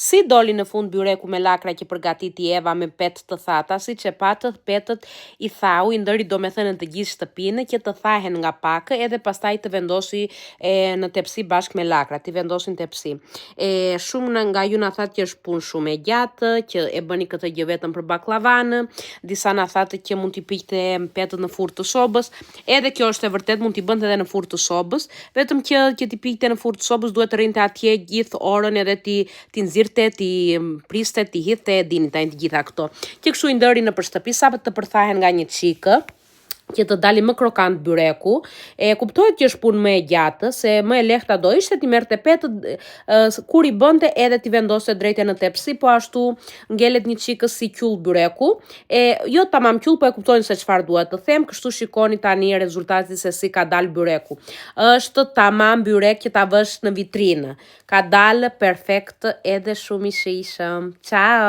Si doli në fund byreku me lakra që përgatiti Eva me petë të thata, si që patët petët i thau, i ndëri do me thënë të gjithë shtëpinë, që të thahen nga pakë edhe pastaj të vendosi në tepsi bashkë me lakra, të vendosin tepsi. Shumë nga ju na thatë që është punë shumë e gjatë, që e bëni këtë gjë vetëm për baklavanë, disa na thatë që mund t'i piqte petët në furrë të sobës, edhe kjo është e vërtet, mund t'i bënte edhe në furrë të sobës, vetëm që t'i piqte në furrë të sobës duhet të rrinte atje gjithë orën edhe t'i nxirrte, t'i priste, t'i hidhte, dini tani të gjitha këto. Që kështu i ndëri në për shtëpi sa të përthahen nga një çikë, që të dali më krokant byreku, kuptohet që është punë më e gjatë, se më e lehta do ishte t'i merrte petët kur i bënte edhe t'i vendoste drejte në tepsi, po ashtu ngelet një çikë si qyll byreku, jo tamam qyll, po e kuptojnë se çfarë duhet të them, kështu shikoni tani rezultati se si ka dal byreku. Është tamam byrek që ta vësh në vitrinë. Ka dalë perfekt edhe shumë i shijshëm. Ciao!